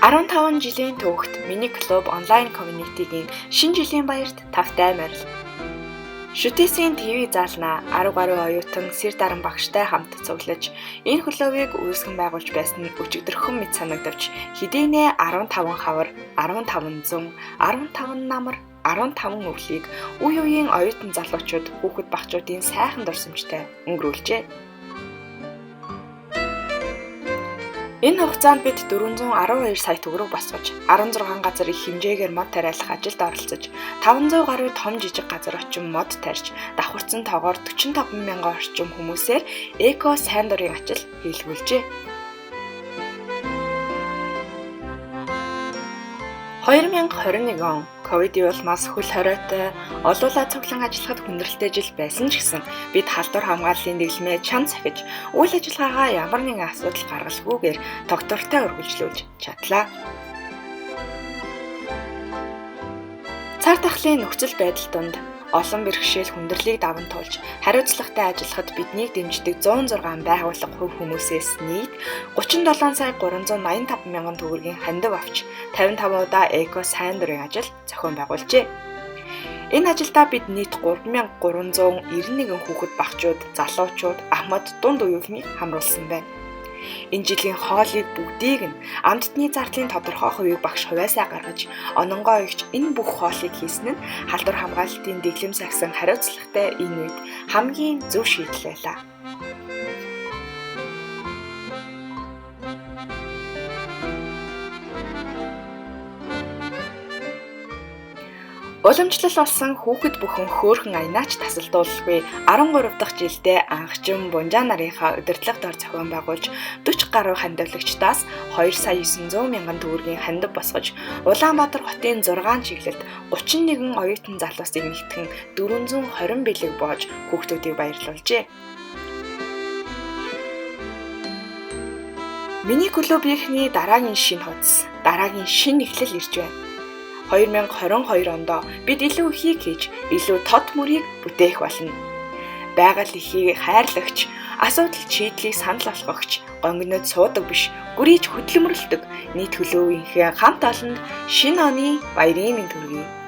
15 жилийн түүхт миний клуб онлайн community-гийн шинэ жилийн баярт тавтай морил. Шүтээсийн ТV заалнаа 10 гаруй оюутан сэр даран багштай хамт цуглаж энэ хөлөөгийг үүсгэн байгуулж байсан нь өчигдөрхөн мэт санагдавч хэдийнэ 15 хавар, 15 зун, 15 намар, 15 өвлийг үе үеийн оюутан залуучууд хүүхэд багчуудын сайхан дурсамжтай өнгөрүүлжээ. Энэ хугацаанд бид 412 сая төгрөг босгож, 16 газар их хэмжээгээр мод тариалах ажилд оролцож, 500 гаруй том жижиг газар очим мод тарьж, давхарцсан тоогоор 45 мянган орчим хүмүүсээр эко сайн дурын ажил хийлгүүлжээ. 2021 он ковидын улмаас хөл хориотой олуулаа цуглан ажиллахад хүндрэлтэй жил байсан ч гэсэн бид халдвар хамгааллын дэглэмээ чан цахиж үйл ажиллагаагаа ямар нэгэн асуудал гаргалгүйгээр тогтвортой үргэлжлүүлж чадлаа. Цар тахлын нөхцөл байдал донд олон бэрхшээл хүндрэлийг даван туулж хариуцлагатай ажиллахад биднийг дэмждэг 106 байгууллага хувь хүмүүсээс нийт 37 сая 385 мянган төгрөгийн хандив авч 55 удаа эко сайн дурын ажил зохион байгуулжээ. Энэ ажилдаа бид нийт 3391 хүүхэд багчууд, залуучууд, ахмад, дунд үеийнхнийг хамруулсан байна. Энэ жилийн хоолыг бүгдийг нь амттны зардлын тодорхой хувийг багш хуваасаа гаргаж, ононгоо өгч энэ бүх хоолыг хийсэн нь халдвар хамгаалалтын дэглэм сагсан хариуцлагатай энэ үед хамгийн зөв шийдэл байлаа. Уламжлал болсон хүүхэд бүхэн хөөрхөн аянаач тасалдуулалгүй 13 дахь жилдээ анхчин Бунжаа нарынхаа удирдлагад ор зохион байгуулж 40 гаруй хандивлагчдаас 2 сая 900 мянган төгрөгийн хандив босгож Улаанбаатар хотын 6 чиглэлд 31 оюутан залуусыг нэгтгэн 420 бэлэг боож хүүхдүүдийг баярлуулжээ. Миний клубийнхний дараагийн шинэ хуудас, дараагийн шинэ эхлэл ирж байна. 2022 онд бид илүү ихийг хийж, илүү тод мөрийг бүтээх болно. Байгаль эхийг хайрлагч, асуудал шийдлийг санал болгогч, гонгинод суудаг биш, гүрийж хөдөлмөрлөдөг нийт төлөөвийнхээ хамт олонд шинэ оны баярын мэнд хүргэе.